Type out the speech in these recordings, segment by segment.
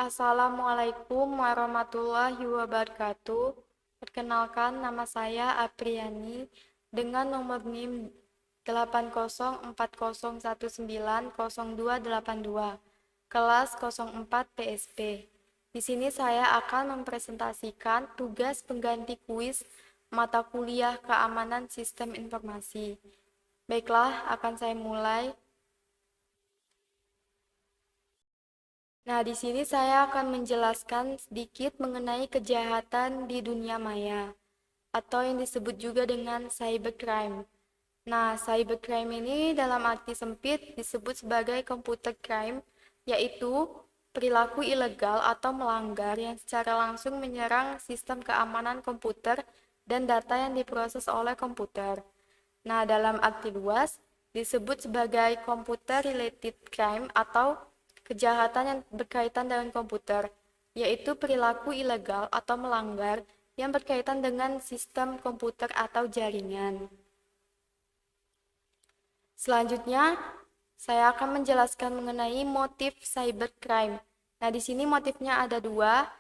Assalamualaikum warahmatullahi wabarakatuh. Perkenalkan, nama saya Apriani dengan nomor NIM 80401902282, kelas 04 PSP. Di sini saya akan mempresentasikan tugas pengganti kuis mata kuliah Keamanan Sistem Informasi. Baiklah, akan saya mulai. Nah, di sini saya akan menjelaskan sedikit mengenai kejahatan di dunia maya, atau yang disebut juga dengan cybercrime. Nah, cybercrime ini dalam arti sempit disebut sebagai computer crime, yaitu perilaku ilegal atau melanggar yang secara langsung menyerang sistem keamanan komputer dan data yang diproses oleh komputer. Nah, dalam arti luas disebut sebagai computer related crime atau kejahatan yang berkaitan dengan komputer, yaitu perilaku ilegal atau melanggar yang berkaitan dengan sistem komputer atau jaringan. Selanjutnya, saya akan menjelaskan mengenai motif cybercrime. Nah, di sini motifnya ada dua,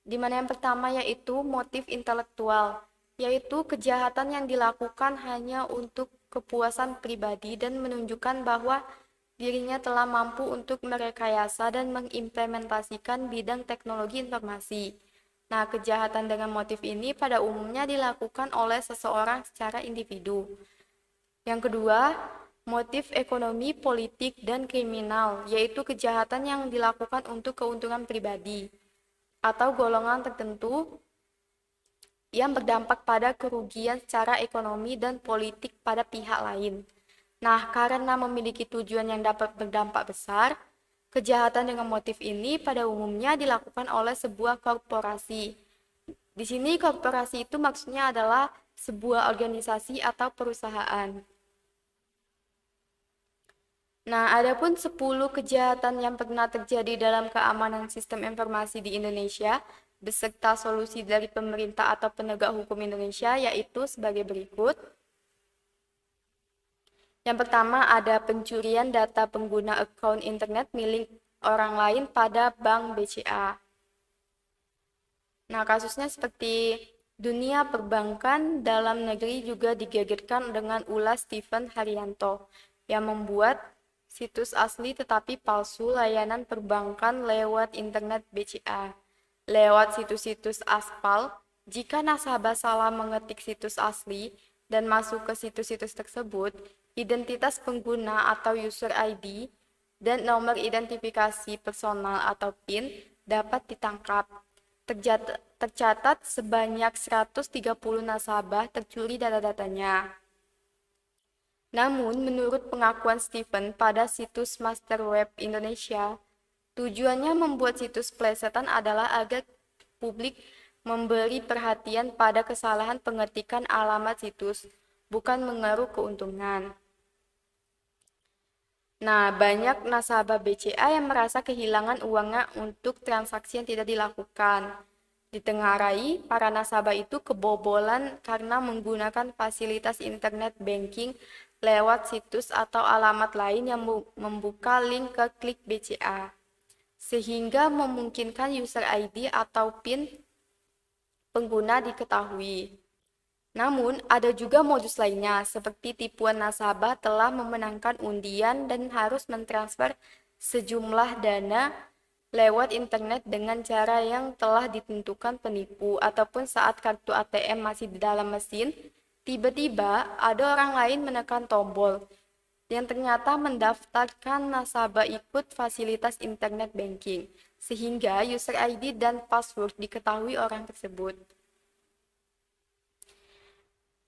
di mana yang pertama yaitu motif intelektual, yaitu kejahatan yang dilakukan hanya untuk kepuasan pribadi dan menunjukkan bahwa dirinya telah mampu untuk merekayasa dan mengimplementasikan bidang teknologi informasi. Nah, kejahatan dengan motif ini pada umumnya dilakukan oleh seseorang secara individu. Yang kedua, motif ekonomi, politik, dan kriminal, yaitu kejahatan yang dilakukan untuk keuntungan pribadi atau golongan tertentu yang berdampak pada kerugian secara ekonomi dan politik pada pihak lain. Nah, karena memiliki tujuan yang dapat berdampak besar, kejahatan dengan motif ini pada umumnya dilakukan oleh sebuah korporasi. Di sini korporasi itu maksudnya adalah sebuah organisasi atau perusahaan. Nah, adapun 10 kejahatan yang pernah terjadi dalam keamanan sistem informasi di Indonesia beserta solusi dari pemerintah atau penegak hukum Indonesia yaitu sebagai berikut. Yang pertama ada pencurian data pengguna akun internet milik orang lain pada Bank BCA. Nah, kasusnya seperti dunia perbankan dalam negeri juga digegerkan dengan ulah Stephen Haryanto yang membuat situs asli tetapi palsu layanan perbankan lewat internet BCA. Lewat situs-situs aspal, jika nasabah salah mengetik situs asli dan masuk ke situs-situs tersebut, identitas pengguna atau user ID dan nomor identifikasi personal atau PIN dapat ditangkap. Tercatat sebanyak 130 nasabah tercuri data-datanya. Namun, menurut pengakuan Stephen pada situs Master Web Indonesia, tujuannya membuat situs plesetan adalah agar publik memberi perhatian pada kesalahan pengetikan alamat situs, bukan mengeruk keuntungan. Nah, banyak nasabah BCA yang merasa kehilangan uangnya untuk transaksi yang tidak dilakukan. Ditengarai, para nasabah itu kebobolan karena menggunakan fasilitas internet banking lewat situs atau alamat lain yang membuka link ke klik BCA, sehingga memungkinkan user ID atau PIN pengguna diketahui. Namun, ada juga modus lainnya, seperti tipuan nasabah telah memenangkan undian dan harus mentransfer sejumlah dana lewat internet dengan cara yang telah ditentukan penipu, ataupun saat kartu ATM masih di dalam mesin, tiba-tiba ada orang lain menekan tombol yang ternyata mendaftarkan nasabah ikut fasilitas internet banking, sehingga user ID dan password diketahui orang tersebut.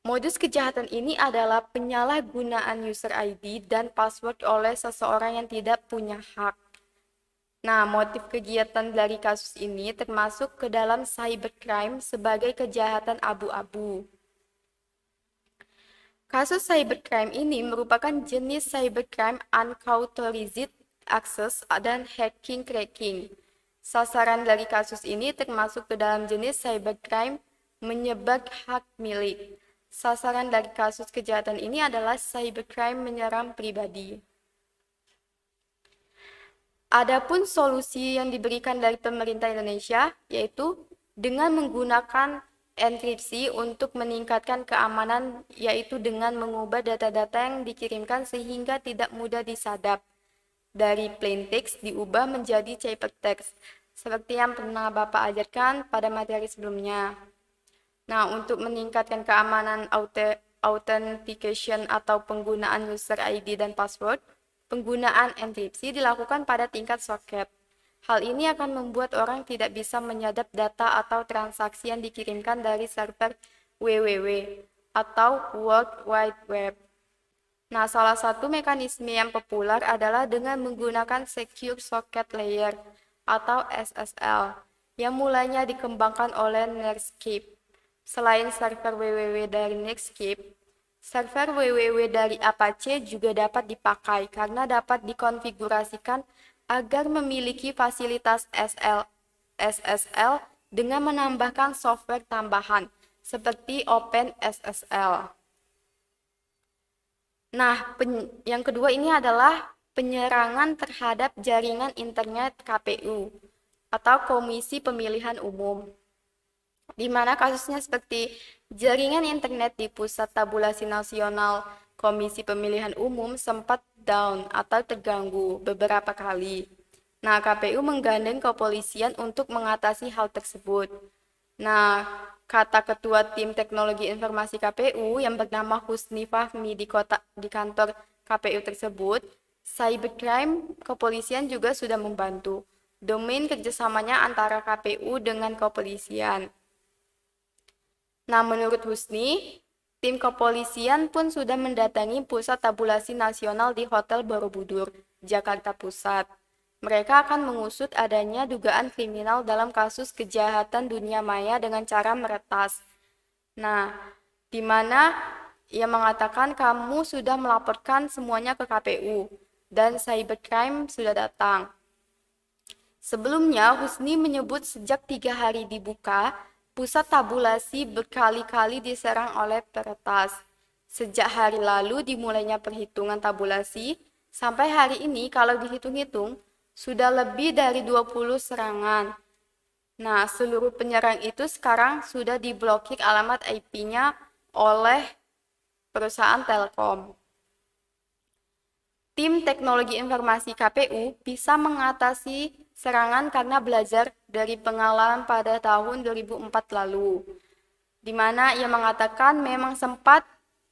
Modus kejahatan ini adalah penyalahgunaan user ID dan password oleh seseorang yang tidak punya hak. Nah, motif kegiatan dari kasus ini termasuk ke dalam cybercrime sebagai kejahatan abu-abu. Kasus cybercrime ini merupakan jenis cybercrime unauthorized access dan hacking cracking. Sasaran dari kasus ini termasuk ke dalam jenis cybercrime menyebab hak milik. Sasaran dari kasus kejahatan ini adalah cybercrime menyerang pribadi. Adapun solusi yang diberikan dari pemerintah Indonesia yaitu dengan menggunakan enkripsi untuk meningkatkan keamanan, yaitu dengan mengubah data-data yang dikirimkan sehingga tidak mudah disadap. Dari plain text diubah menjadi ciphertext, seperti yang pernah Bapak ajarkan pada materi sebelumnya. Nah, untuk meningkatkan keamanan authentication atau penggunaan user ID dan password, penggunaan enkripsi dilakukan pada tingkat soket. Hal ini akan membuat orang tidak bisa menyadap data atau transaksi yang dikirimkan dari server www atau World Wide Web. Nah, salah satu mekanisme yang populer adalah dengan menggunakan Secure Socket Layer atau SSL yang mulainya dikembangkan oleh Netscape. Selain server www dari Netscape, server www dari Apache juga dapat dipakai karena dapat dikonfigurasikan agar memiliki fasilitas SSL dengan menambahkan software tambahan seperti OpenSSL. Nah, yang kedua ini adalah penyerangan terhadap jaringan internet KPU atau Komisi Pemilihan Umum, di mana kasusnya seperti jaringan internet di Pusat Tabulasi Nasional Komisi Pemilihan Umum sempat down atau terganggu beberapa kali. Nah, KPU menggandeng kepolisian untuk mengatasi hal tersebut. Nah, kata Ketua Tim Teknologi Informasi KPU yang bernama Husni Fahmi di kantor KPU tersebut, cybercrime kepolisian juga sudah membantu. Domain kerjasamanya antara KPU dengan kepolisian. Nah, menurut Husni, tim kepolisian pun sudah mendatangi Pusat Tabulasi Nasional di Hotel Borobudur, Jakarta Pusat. Mereka akan mengusut adanya dugaan kriminal dalam kasus kejahatan dunia maya dengan cara meretas. Nah, di mana ia mengatakan kamu sudah melaporkan semuanya ke KPU dan cybercrime sudah datang. Sebelumnya, Husni menyebut sejak 3 hari dibuka, pusat tabulasi berkali-kali diserang oleh peretas. Sejak hari lalu dimulainya perhitungan tabulasi, sampai hari ini kalau dihitung-hitung, sudah lebih dari 20 serangan. Nah, seluruh penyerang itu sekarang sudah diblokir alamat IP-nya oleh perusahaan Telkom. Tim Teknologi Informasi KPU bisa mengatasi serangan karena belajar dari pengalaman pada tahun 2004 lalu, di mana ia mengatakan memang sempat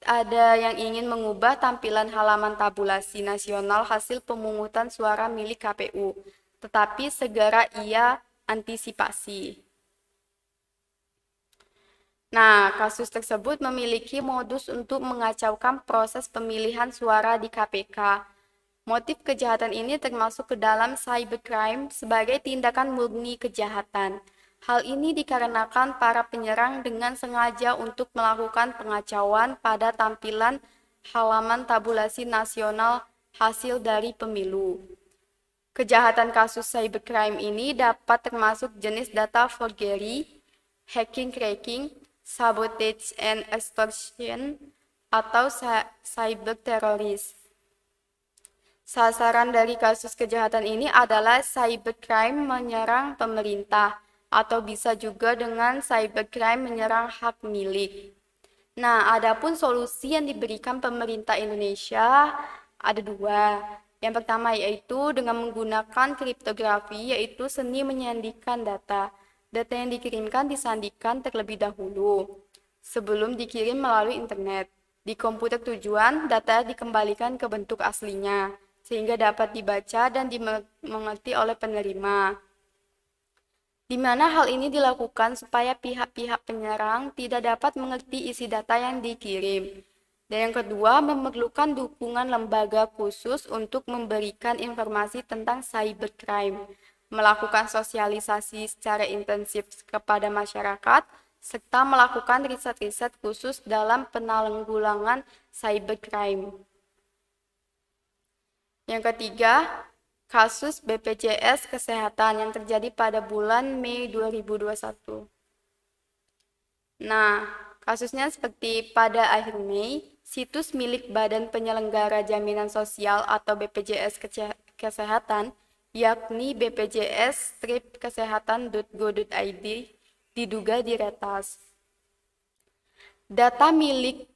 ada yang ingin mengubah tampilan halaman tabulasi nasional hasil pemungutan suara milik KPU, tetapi segera ia antisipasi. Nah, kasus tersebut memiliki modus untuk mengacaukan proses pemilihan suara di KPK. Motif kejahatan ini termasuk ke dalam cybercrime sebagai tindakan murni kejahatan. Hal ini dikarenakan para penyerang dengan sengaja untuk melakukan pengacauan pada tampilan halaman tabulasi nasional hasil dari pemilu. Kejahatan kasus cybercrime ini dapat termasuk jenis data forgery, hacking cracking, sabotage and extortion, atau cyber teroris. Sasaran dari kasus kejahatan ini adalah cybercrime menyerang pemerintah, atau bisa juga dengan cybercrime menyerang hak milik. Nah, adapun solusi yang diberikan pemerintah Indonesia ada dua. Yang pertama yaitu dengan menggunakan kriptografi, yaitu seni menyandikan data. Data yang dikirimkan disandikan terlebih dahulu sebelum dikirim melalui internet. Di komputer tujuan, data dikembalikan ke bentuk aslinya, sehingga dapat dibaca dan dimengerti oleh penerima. Di mana hal ini dilakukan supaya pihak-pihak penyerang tidak dapat mengerti isi data yang dikirim. Dan yang kedua, memerlukan dukungan lembaga khusus untuk memberikan informasi tentang cybercrime, melakukan sosialisasi secara intensif kepada masyarakat, serta melakukan riset-riset khusus dalam penanggulangan cybercrime. Yang ketiga, kasus BPJS Kesehatan yang terjadi pada bulan Mei 2021. Nah, kasusnya seperti pada akhir Mei, situs milik Badan Penyelenggara Jaminan Sosial atau BPJS Kesehatan yakni bpjs-kesehatan.go.id, diduga diretas. Data milik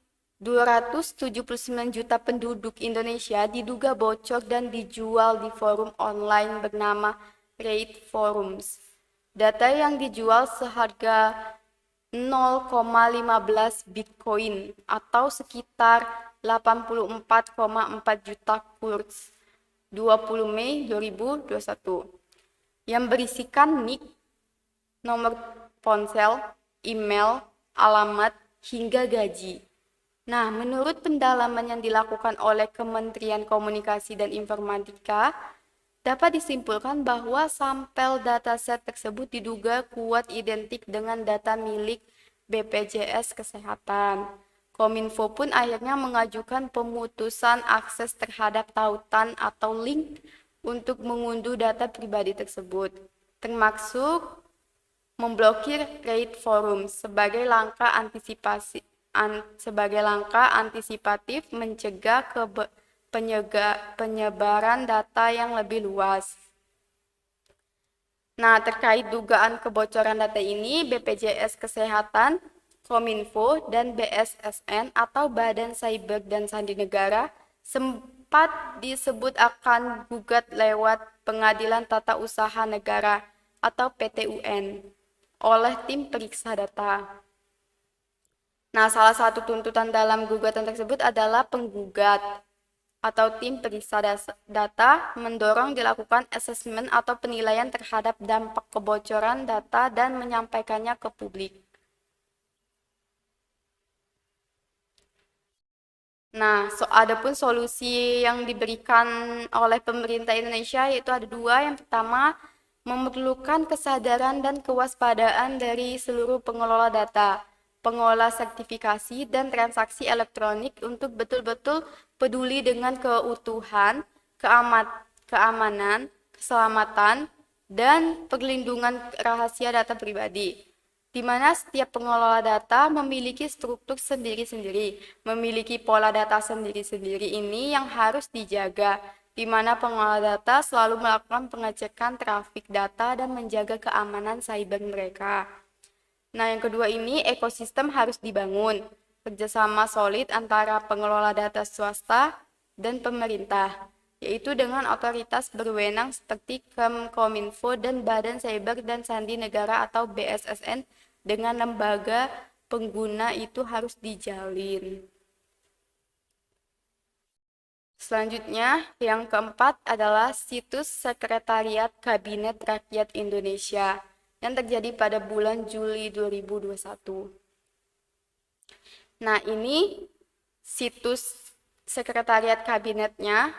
279 juta penduduk Indonesia diduga bocor dan dijual di forum online bernama Rate Forums. Data yang dijual seharga 0,15 Bitcoin atau sekitar 84,4 juta kurs 20 Mei 2021 yang berisikan nick, nomor ponsel, email, alamat, hingga gaji. Nah, menurut pendalaman yang dilakukan oleh Kementerian Komunikasi dan Informatika, dapat disimpulkan bahwa sampel dataset tersebut diduga kuat identik dengan data milik BPJS Kesehatan. Kominfo pun akhirnya mengajukan pemutusan akses terhadap tautan atau link untuk mengunduh data pribadi tersebut, termasuk memblokir Rate Forum sebagai langkah antisipatif mencegah penyebaran data yang lebih luas. Nah, terkait dugaan kebocoran data ini, BPJS Kesehatan, Kominfo, dan BSSN atau Badan Cyber dan Sandi Negara sempat disebut akan gugat lewat Pengadilan Tata Usaha Negara atau PT-UN oleh tim periksa data. Nah, salah satu tuntutan dalam gugatan tersebut adalah penggugat atau tim periksa data mendorong dilakukan asesmen atau penilaian terhadap dampak kebocoran data dan menyampaikannya ke publik. Nah, adapun solusi yang diberikan oleh pemerintah Indonesia yaitu ada dua. Yang pertama, memerlukan kesadaran dan kewaspadaan dari seluruh pengelola data, pengelola sertifikasi, dan transaksi elektronik untuk betul-betul peduli dengan keutuhan, keamanan, keselamatan, dan perlindungan rahasia data pribadi, di mana setiap pengelola data memiliki struktur sendiri-sendiri, memiliki pola data sendiri-sendiri ini yang harus dijaga, di mana pengelola data selalu melakukan pengecekan trafik data dan menjaga keamanan cyber mereka. Nah, yang kedua ini ekosistem harus dibangun, kerjasama solid antara pengelola data swasta dan pemerintah, yaitu dengan otoritas berwenang seperti Kominfo dan Badan Cyber dan Sandi Negara atau BSSN dengan lembaga pengguna itu harus dijalin. Selanjutnya, yang keempat adalah situs Sekretariat Kabinet Rakyat Indonesia yang terjadi pada bulan Juli 2021. Nah, ini situs Sekretariat Kabinetnya.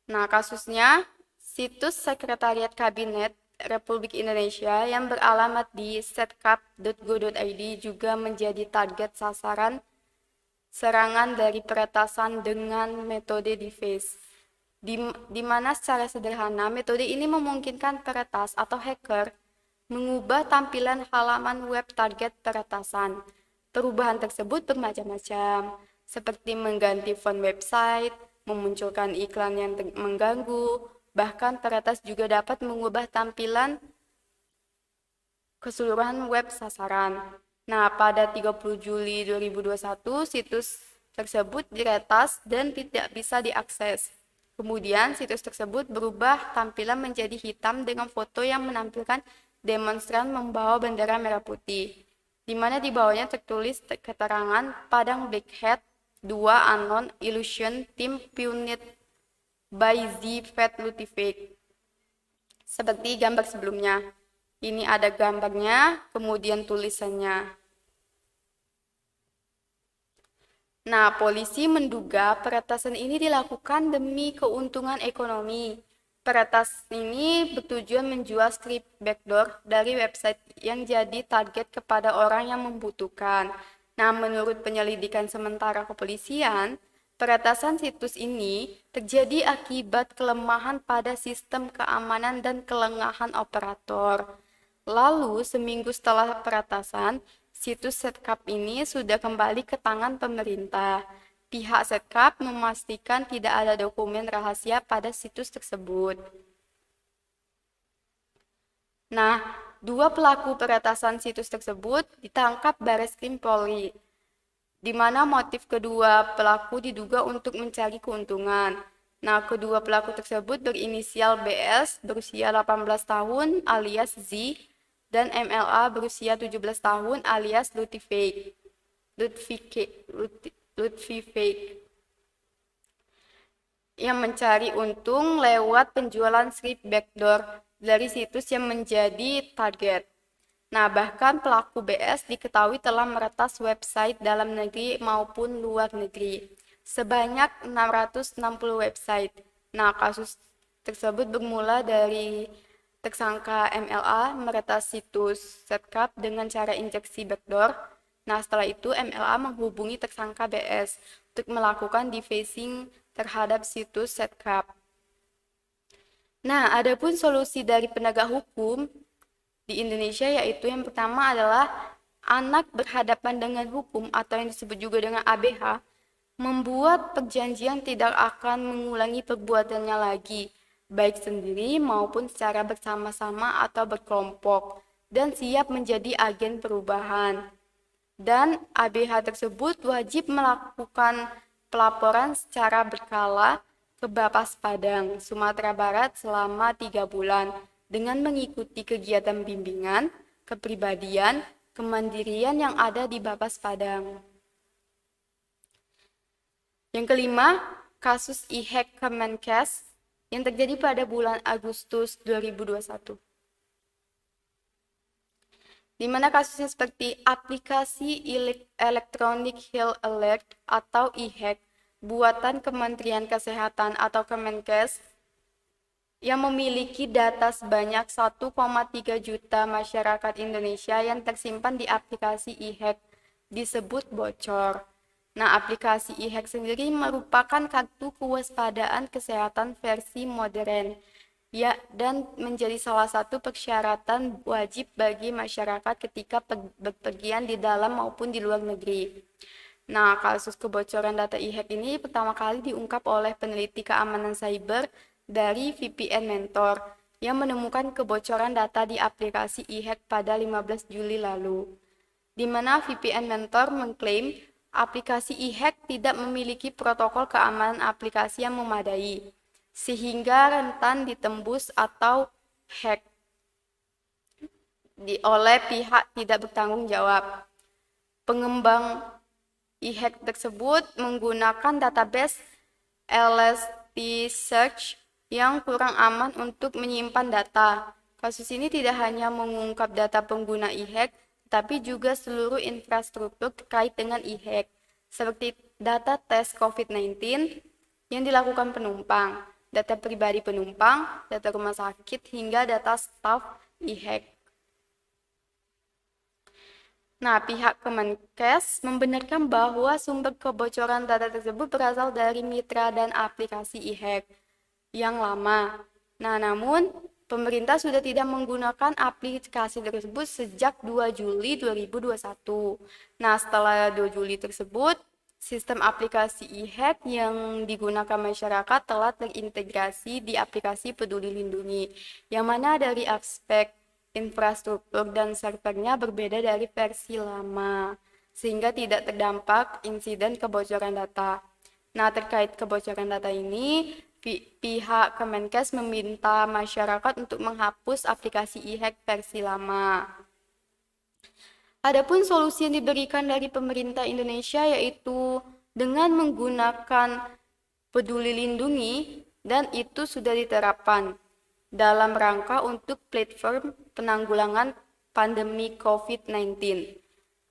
Nah, kasusnya situs Sekretariat Kabinet Republik Indonesia yang beralamat di setkap.go.id juga menjadi target sasaran serangan dari peretasan dengan metode deface, di mana secara sederhana metode ini memungkinkan peretas atau hacker mengubah tampilan halaman web target peretasan. Perubahan tersebut bermacam-macam, seperti mengganti font website, memunculkan iklan yang mengganggu, bahkan peretas juga dapat mengubah tampilan keseluruhan web sasaran. Nah, pada 30 Juli 2021, situs tersebut diretas dan tidak bisa diakses. Kemudian, situs tersebut berubah tampilan menjadi hitam dengan foto yang menampilkan demonstran membawa bendera merah putih, di mana di bawahnya tertulis keterangan Padang Black Hat 2 Unknown Illusion Team Punit by Z Fat Lutifik. Seperti gambar sebelumnya. Ini ada gambarnya, kemudian tulisannya. Nah, polisi menduga peretasan ini dilakukan demi keuntungan ekonomi. Peretas ini bertujuan menjual script backdoor dari website yang jadi target kepada orang yang membutuhkan. Nah, menurut penyelidikan sementara kepolisian, peretasan situs ini terjadi akibat kelemahan pada sistem keamanan dan kelengahan operator. Lalu, seminggu setelah peretasan, situs setkap ini sudah kembali ke tangan pemerintah. pihak Setcap memastikan tidak ada dokumen rahasia pada situs tersebut. Nah, dua pelaku peretasan situs tersebut ditangkap Bareskrim Polri, di mana motif kedua pelaku diduga untuk mencari keuntungan. Nah, kedua pelaku tersebut berinisial BS berusia 18 tahun alias Z dan MLA berusia 17 tahun alias Lutfi Fake yang mencari untung lewat penjualan script backdoor dari situs yang menjadi target. Nah, bahkan pelaku BS diketahui telah meretas website dalam negeri maupun luar negeri, sebanyak 660 website. Nah, kasus tersebut bermula dari tersangka MLA meretas situs Setcap dengan cara injeksi backdoor. Nah, setelah itu MLA menghubungi tersangka BS untuk melakukan defacing terhadap situs Setcap. Nah, adapun solusi dari penegak hukum di Indonesia yaitu yang pertama adalah anak berhadapan dengan hukum atau yang disebut juga dengan ABH, membuat perjanjian tidak akan mengulangi perbuatannya lagi, baik sendiri maupun secara bersama-sama atau berkelompok, dan siap menjadi agen perubahan. Dan ABH tersebut wajib melakukan pelaporan secara berkala ke Bapas Padang, Sumatera Barat selama 3 bulan dengan mengikuti kegiatan bimbingan, kepribadian, kemandirian yang ada di Bapas Padang. Yang kelima, kasus e-hack Kemenkes yang terjadi pada bulan Agustus 2021. Di mana kasusnya seperti aplikasi Electronic Health Alert atau e-hack buatan Kementerian Kesehatan atau Kemenkes yang memiliki data sebanyak 1,3 juta masyarakat Indonesia yang tersimpan di aplikasi e-hack disebut bocor. Nah, aplikasi e-hack sendiri merupakan kartu kewaspadaan kesehatan versi modern, ya, dan menjadi salah satu persyaratan wajib bagi masyarakat ketika bepergian di dalam maupun di luar negeri. Nah, kasus kebocoran data e-hack ini pertama kali diungkap oleh peneliti keamanan cyber dari VPN Mentor yang menemukan kebocoran data di aplikasi e-hack pada 15 Juli lalu. Di mana VPN Mentor mengklaim aplikasi e-hack tidak memiliki protokol keamanan aplikasi yang memadai, sehingga rentan ditembus atau hack oleh pihak tidak bertanggung jawab. Pengembang e-hack tersebut menggunakan database Elasticsearch yang kurang aman untuk menyimpan data. Kasus ini tidak hanya mengungkap data pengguna e-hack, tapi juga seluruh infrastruktur terkait dengan e-hack, seperti data tes COVID-19 yang dilakukan penumpang, data pribadi penumpang, data rumah sakit, hingga data staf e-hack. Nah, pihak Kemenkes membenarkan bahwa sumber kebocoran data tersebut berasal dari mitra dan aplikasi e-hack yang lama. Nah, namun pemerintah sudah tidak menggunakan aplikasi tersebut sejak 2 Juli 2021. Nah, setelah 2 Juli tersebut, sistem aplikasi e-hack yang digunakan masyarakat telah terintegrasi di aplikasi Peduli Lindungi, yang mana dari aspek infrastruktur dan servernya berbeda dari versi lama, sehingga tidak terdampak insiden kebocoran data. Nah, terkait kebocoran data ini, pihak Kemenkes meminta masyarakat untuk menghapus aplikasi e-hack versi lama. Adapun solusi yang diberikan dari pemerintah Indonesia yaitu dengan menggunakan Peduli Lindungi, dan itu sudah diterapkan dalam rangka untuk platform penanggulangan pandemi COVID-19.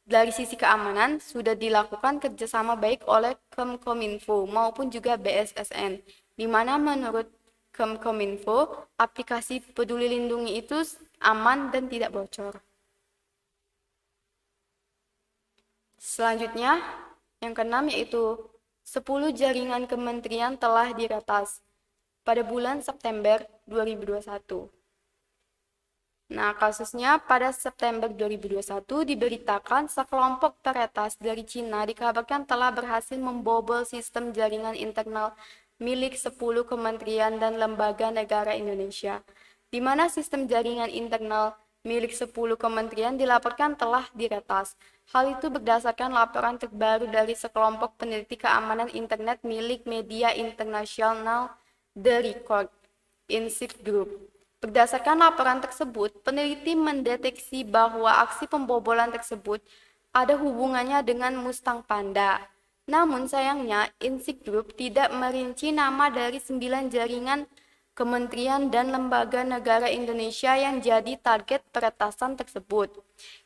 Dari sisi keamanan, sudah dilakukan kerjasama baik oleh Kemkominfo maupun juga BSSN, di mana menurut Kemkominfo, aplikasi Peduli Lindungi itu aman dan tidak bocor. Selanjutnya, yang keenam yaitu 10 jaringan kementerian telah diretas pada bulan September 2021. Nah, kasusnya pada September 2021 diberitakan sekelompok peretas dari Cina dikabarkan telah berhasil membobol sistem jaringan internal milik 10 kementerian dan lembaga negara Indonesia, di mana sistem jaringan internal milik 10 kementerian dilaporkan telah diretas. Hal itu berdasarkan laporan terbaru dari sekelompok peneliti keamanan internet milik media internasional The Record Insight Group. Berdasarkan laporan tersebut, peneliti mendeteksi bahwa aksi pembobolan tersebut ada hubungannya dengan Mustang Panda. Namun sayangnya, Insight Group tidak merinci nama dari 9 jaringan kementerian dan lembaga negara Indonesia yang jadi target peretasan tersebut.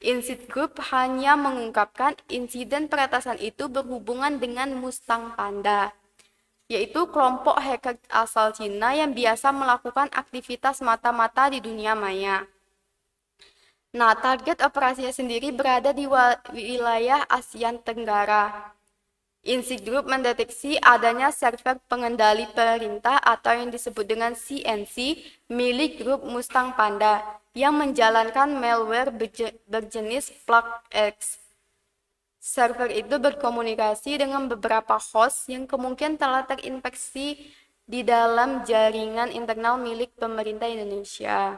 Insight Group hanya mengungkapkan insiden peretasan itu berhubungan dengan Mustang Panda, yaitu kelompok hacker asal Cina yang biasa melakukan aktivitas mata-mata di dunia maya. Nah, target operasinya sendiri berada di wilayah Asia Tenggara. Insight Group mendeteksi adanya server pengendali perintah atau yang disebut dengan CNC milik grup Mustang Panda yang menjalankan malware berjenis PlugX. Server itu berkomunikasi dengan beberapa host yang kemungkinan telah terinfeksi di dalam jaringan internal milik pemerintah Indonesia.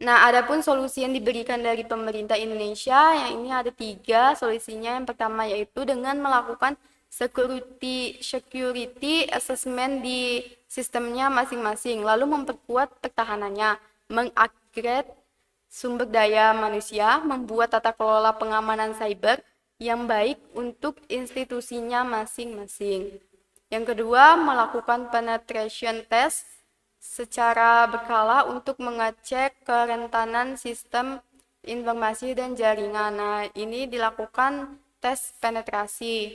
Nah, adapun solusi yang diberikan dari pemerintah Indonesia, yang ini ada 3 solusinya. Yang pertama yaitu dengan melakukan security assessment di sistemnya masing-masing, lalu memperkuat pertahanannya, mengupgrade sumber daya manusia, membuat tata kelola pengamanan cyber yang baik untuk institusinya masing-masing. Yang kedua, melakukan penetration test secara berkala untuk mengecek kerentanan sistem informasi dan jaringan. Nah, ini dilakukan tes penetrasi.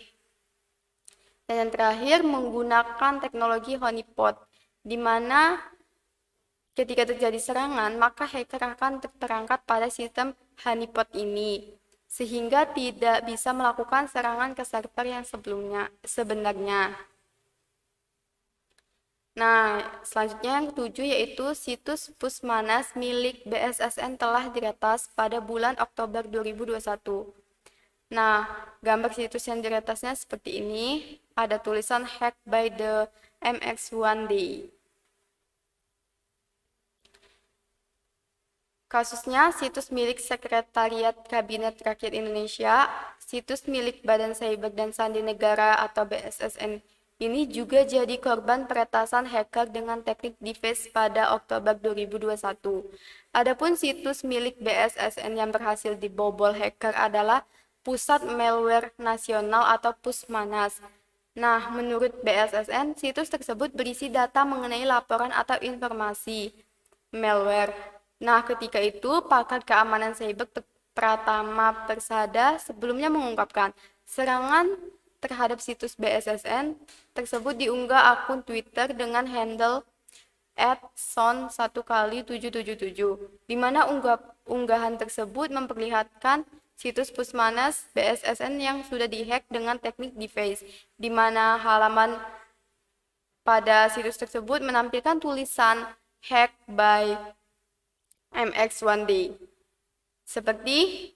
Dan yang terakhir, menggunakan teknologi honeypot, di mana ketika terjadi serangan, maka hacker akan terperangkap pada sistem honeypot ini, sehingga tidak bisa melakukan serangan ke server yang sebenarnya. Nah, selanjutnya yang ketujuh yaitu situs Pusmanas milik BSSN telah diretas pada bulan Oktober 2021. Nah, gambar situs yang diretasnya seperti ini. Ada tulisan hacked by the MX1 Day. Kasusnya situs milik Sekretariat Kabinet Rakyat Indonesia, situs milik Badan Cyber dan Sandi Negara atau BSSN ini juga jadi korban peretasan hacker dengan teknik device pada Oktober 2021. Adapun situs milik BSSN yang berhasil dibobol hacker adalah Pusat Malware Nasional atau Pusmanas. Nah, menurut BSSN, situs tersebut berisi data mengenai laporan atau informasi malware. Nah, ketika itu, pakar keamanan cyber Pratama Persada sebelumnya mengungkapkan serangan terhadap situs BSSN tersebut diunggah akun Twitter dengan handle @son1kali777, di mana unggahan tersebut memperlihatkan situs Pusmanas BSSN yang sudah dihack dengan teknik device, di mana halaman pada situs tersebut menampilkan tulisan hack by MX1D seperti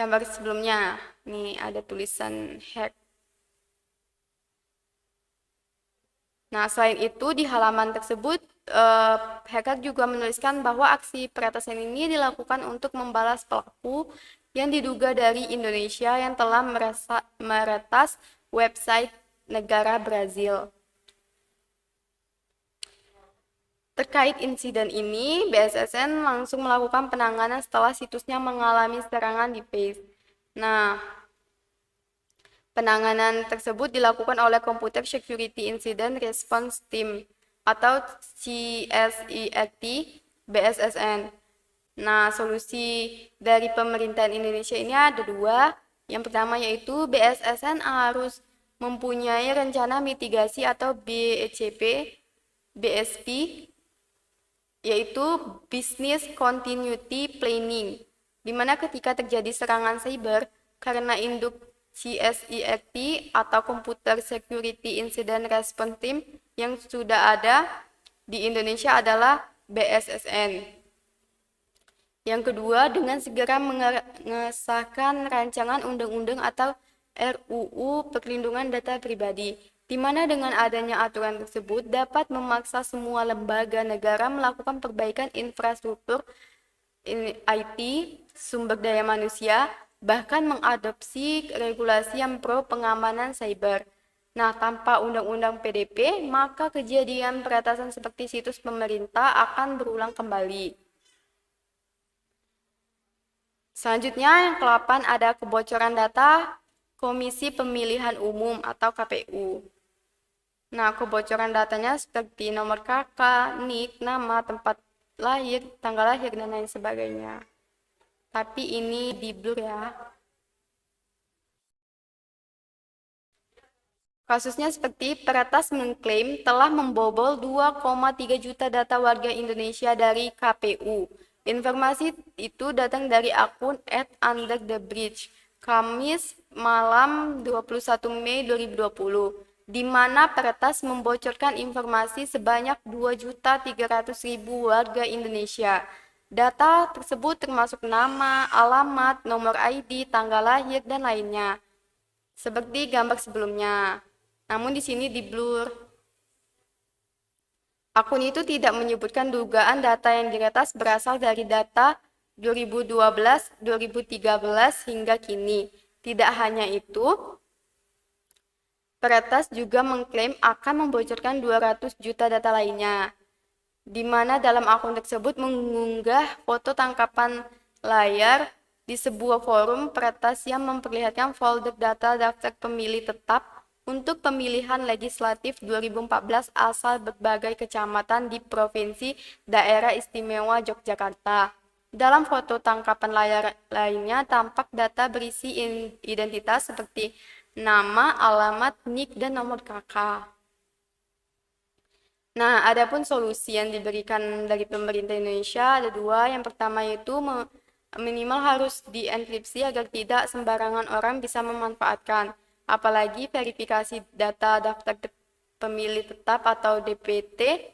gambar sebelumnya. Ini ada tulisan hack. Nah, selain itu di halaman tersebut hacker juga menuliskan bahwa aksi peretasan ini dilakukan untuk membalas pelaku yang diduga dari Indonesia yang telah meretas website negara Brazil. Terkait insiden ini, BSSN langsung melakukan penanganan setelah situsnya mengalami serangan device. Nah, penanganan tersebut dilakukan oleh Computer Security Incident Response Team atau CSIRT BSSN. Nah, solusi dari pemerintahan Indonesia ini ada 2. Yang pertama yaitu BSSN harus mempunyai rencana mitigasi atau BSP, yaitu Business Continuity Planning, di mana ketika terjadi serangan cyber karena induk CSIRT atau Computer Security Incident Response Team yang sudah ada di Indonesia adalah BSSN. Yang kedua, dengan segera mengesahkan rancangan undang-undang atau RUU Perlindungan Data Pribadi, di mana dengan adanya aturan tersebut dapat memaksa semua lembaga negara melakukan perbaikan infrastruktur IT, sumber daya manusia, bahkan mengadopsi regulasi yang pro pengamanan cyber. Nah, tanpa undang-undang PDP, maka kejadian peretasan seperti situs pemerintah akan berulang kembali. Selanjutnya, yang ke-8 ada kebocoran data Komisi Pemilihan Umum atau KPU. Nah, kebocoran datanya seperti nomor KK, NIK, nama, tempat lahir, tanggal lahir, dan lain sebagainya. Tapi ini di blur ya. Kasusnya seperti peretas mengklaim telah membobol 2,3 juta data warga Indonesia dari KPU. Informasi itu datang dari akun @underthebridge, Kamis malam 21 Mei 2020, di mana peretas membocorkan informasi sebanyak 2.300.000 warga Indonesia. Data tersebut termasuk nama, alamat, nomor ID, tanggal lahir, dan lainnya. Seperti gambar sebelumnya. Namun di sini di blur. Akun itu tidak menyebutkan dugaan data yang diretas berasal dari data 2012, 2013 hingga kini. Tidak hanya itu, peretas juga mengklaim akan membocorkan 200 juta data lainnya, di mana dalam akun tersebut mengunggah foto tangkapan layar di sebuah forum peretas yang memperlihatkan folder data daftar pemilih tetap untuk pemilihan legislatif 2014 asal berbagai kecamatan di Provinsi Daerah Istimewa Yogyakarta. Dalam foto tangkapan layar lainnya tampak data berisi identitas seperti nama, alamat, NIK, dan nomor KK. Nah, adapun solusi yang diberikan dari pemerintah Indonesia ada dua. Yang pertama itu minimal harus dienkripsi agar tidak sembarangan orang bisa memanfaatkan. Apalagi verifikasi data daftar pemilih tetap atau DPT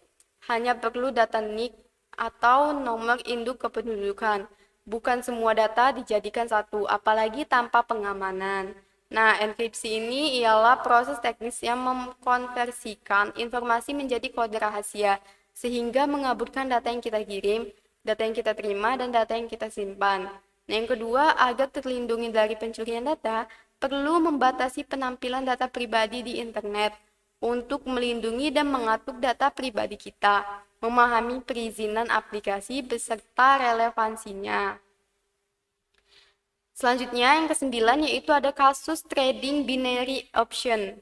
hanya perlu data NIK atau nomor induk kependudukan. Bukan semua data dijadikan satu, apalagi tanpa pengamanan. Nah, enkripsi ini ialah proses teknis yang mengkonversikan informasi menjadi kode rahasia, sehingga mengaburkan data yang kita kirim, data yang kita terima, dan data yang kita simpan. Nah, yang kedua, agar terlindungi dari pencurian data, perlu membatasi penampilan data pribadi di internet untuk melindungi dan mengatur data pribadi kita, memahami perizinan aplikasi beserta relevansinya. Selanjutnya yang ke-9 yaitu ada kasus trading binary option.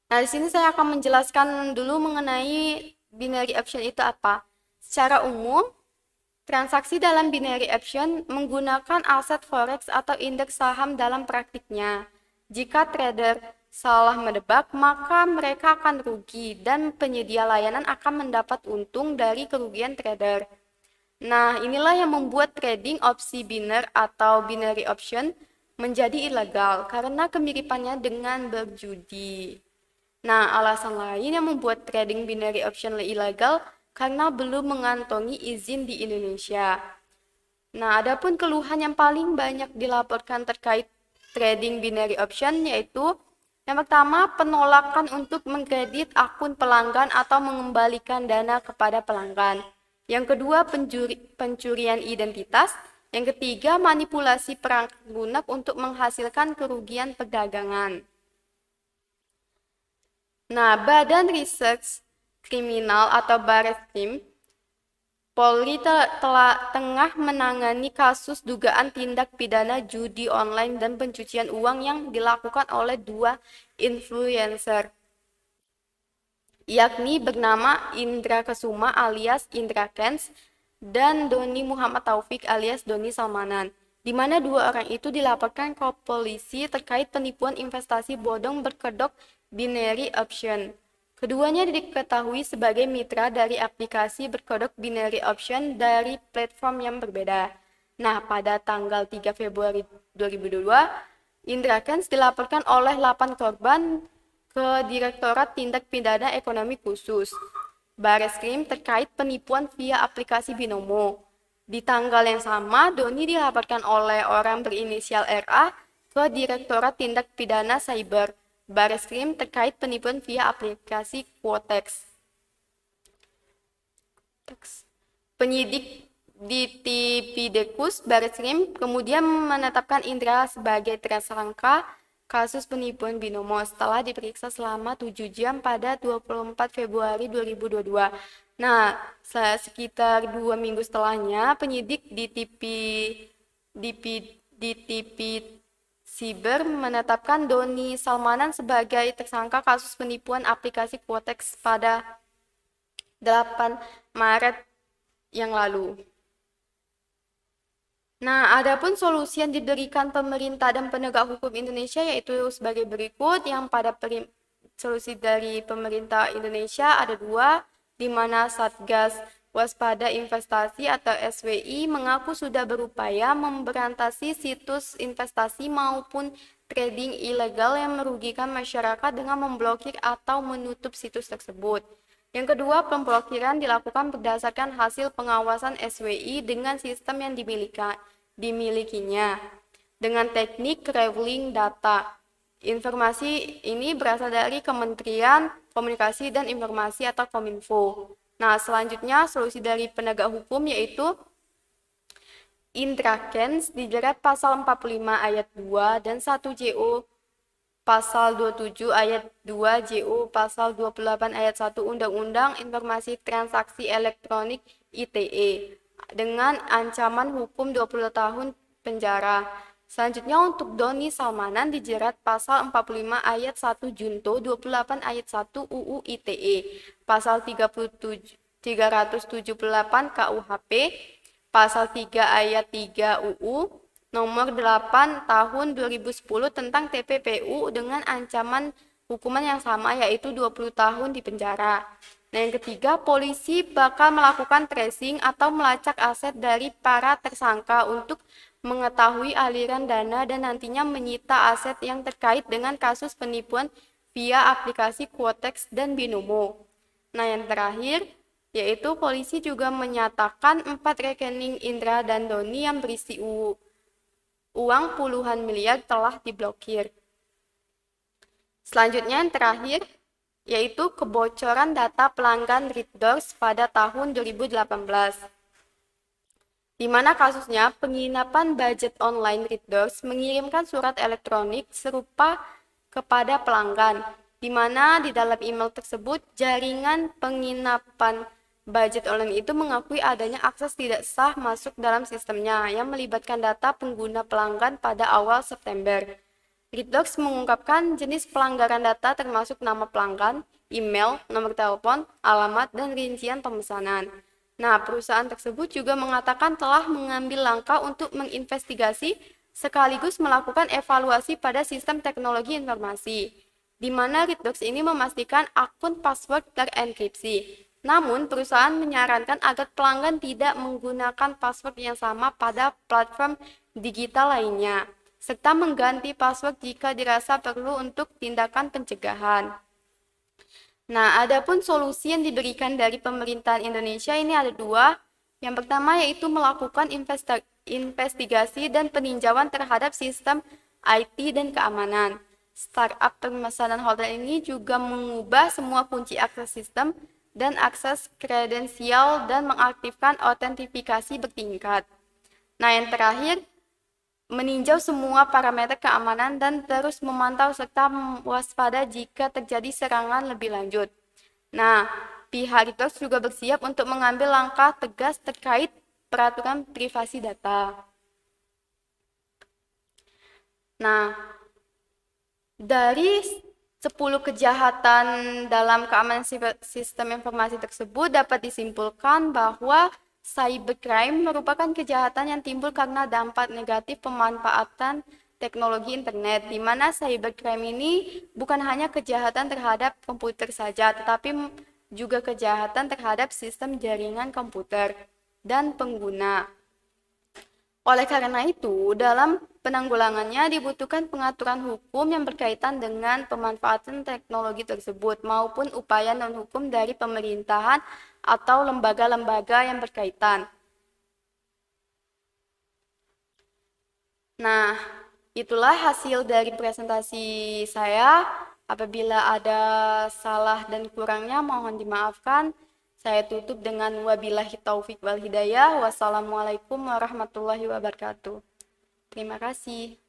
Nah, di sini saya akan menjelaskan dulu mengenai binary option itu apa. Secara umum, transaksi dalam binary option menggunakan aset forex atau indeks saham dalam praktiknya. Jika trader salah menebak, maka mereka akan rugi dan penyedia layanan akan mendapat untung dari kerugian trader. Nah, inilah yang membuat trading opsi biner atau binary option menjadi ilegal karena kemiripannya dengan berjudi. Nah, alasan lain yang membuat trading binary option ilegal karena belum mengantongi izin di Indonesia. Nah, adapun keluhan yang paling banyak dilaporkan terkait trading binary option yaitu yang pertama, penolakan untuk mengkredit akun pelanggan atau mengembalikan dana kepada pelanggan. Yang kedua, pencurian identitas. Yang ketiga, manipulasi perangkat lunak untuk menghasilkan kerugian perdagangan. Nah, Badan Reserse Kriminal atau Barreskrim Polri tengah menangani kasus dugaan tindak pidana judi online dan pencucian uang yang dilakukan oleh dua influencer, yakni bernama Indra Kesuma alias Indra Kents dan Doni Muhammad Taufik alias Doni Salmanan, di mana dua orang itu dilaporkan ke polisi terkait penipuan investasi bodong berkedok binary option. Keduanya diketahui sebagai mitra dari aplikasi berkedok binary option dari platform yang berbeda. Nah, pada tanggal 3 Februari 2022, Indra Kents dilaporkan oleh 8 korban ke Direktorat Tindak Pidana Ekonomi Khusus. Bareskrim terkait penipuan via aplikasi Binomo. Di tanggal yang sama, Doni dilaporkan oleh orang berinisial RA ke Direktorat Tindak Pidana Cyber Bareskrim terkait penipuan via aplikasi Quotex. Penyidik di Tipideksus Bareskrim kemudian menetapkan Indra sebagai tersangka kasus penipuan Binomo setelah diperiksa selama 7 jam pada 24 Februari 2022. Nah, sekitar 2 minggu setelahnya, penyidik di Siber menetapkan Doni Salmanan sebagai tersangka kasus penipuan aplikasi Quotex pada 8 Maret yang lalu. Nah, adapun solusi yang diberikan pemerintah dan penegak hukum Indonesia yaitu sebagai berikut. Yang pada solusi dari pemerintah Indonesia ada 2, di mana Satgas Waspada Investasi atau SWI mengaku sudah berupaya memberantasi situs investasi maupun trading ilegal yang merugikan masyarakat dengan memblokir atau menutup situs tersebut. Yang kedua, pemblokiran dilakukan berdasarkan hasil pengawasan SWI dengan sistem yang dimilikinya dengan teknik crawling data. Informasi ini berasal dari Kementerian Komunikasi dan Informasi atau Kominfo. Nah, selanjutnya solusi dari penegak hukum yaitu Indra Kents dijerat pasal 45 ayat 2 dan 1 JO pasal 27 ayat 2 JO pasal 28 ayat 1 Undang-Undang Informasi Transaksi Elektronik ITE dengan ancaman hukum 20 tahun penjara. Selanjutnya untuk Doni Salmanan dijerat pasal 45 ayat 1 Junto 28 ayat 1 UU ITE, pasal 378 KUHP, pasal 3 ayat 3 UU nomor 8 tahun 2010 tentang TPPU dengan ancaman hukuman yang sama yaitu 20 tahun di penjara. Nah, yang ketiga, polisi bakal melakukan tracing atau melacak aset dari para tersangka untuk mengetahui aliran dana dan nantinya menyita aset yang terkait dengan kasus penipuan via aplikasi Quotex dan Binomo. Nah, yang terakhir, yaitu polisi juga menyatakan 4 rekening Indra dan Doni yang berisi uang puluhan miliar telah diblokir. Selanjutnya yang terakhir, yaitu kebocoran data pelanggan ReadDoors pada tahun 2018. Di mana kasusnya penginapan budget online ReadDoors mengirimkan surat elektronik serupa kepada pelanggan, di mana di dalam email tersebut jaringan penginapan budget online itu mengakui adanya akses tidak sah masuk dalam sistemnya yang melibatkan data pengguna pelanggan pada awal September. ReadDoors mengungkapkan jenis pelanggaran data termasuk nama pelanggan, email, nomor telepon, alamat, dan rincian pemesanan. Nah, perusahaan tersebut juga mengatakan telah mengambil langkah untuk menginvestigasi sekaligus melakukan evaluasi pada sistem teknologi informasi, di mana ReadDoors ini memastikan akun password terenkripsi. Namun, perusahaan menyarankan agar pelanggan tidak menggunakan password yang sama pada platform digital lainnya, serta mengganti password jika dirasa perlu untuk tindakan pencegahan. Nah, adapun solusi yang diberikan dari pemerintahan Indonesia ini ada 2. Yang pertama yaitu melakukan investigasi dan peninjauan terhadap sistem IT dan keamanan. Startup pemesanan hotel ini juga mengubah semua kunci akses sistem dan akses kredensial dan mengaktifkan autentifikasi bertingkat. Nah, yang terakhir, meninjau semua parameter keamanan dan terus memantau serta waspada jika terjadi serangan lebih lanjut. Nah, pihak ReadDoors juga bersiap untuk mengambil langkah tegas terkait peraturan privasi data. Nah, dari 10 kejahatan dalam keamanan sistem informasi tersebut dapat disimpulkan bahwa cybercrime merupakan kejahatan yang timbul karena dampak negatif pemanfaatan teknologi internet, di mana cybercrime ini bukan hanya kejahatan terhadap komputer saja, tetapi juga kejahatan terhadap sistem jaringan komputer dan pengguna. Oleh karena itu, dalam penanggulangannya dibutuhkan pengaturan hukum yang berkaitan dengan pemanfaatan teknologi tersebut maupun upaya non-hukum dari pemerintahan atau lembaga-lembaga yang berkaitan. Nah, itulah hasil dari presentasi saya. Apabila ada salah dan kurangnya mohon dimaafkan. Saya tutup dengan wabillahi taufik wal hidayah. Wassalamualaikum warahmatullahi wabarakatuh. Terima kasih.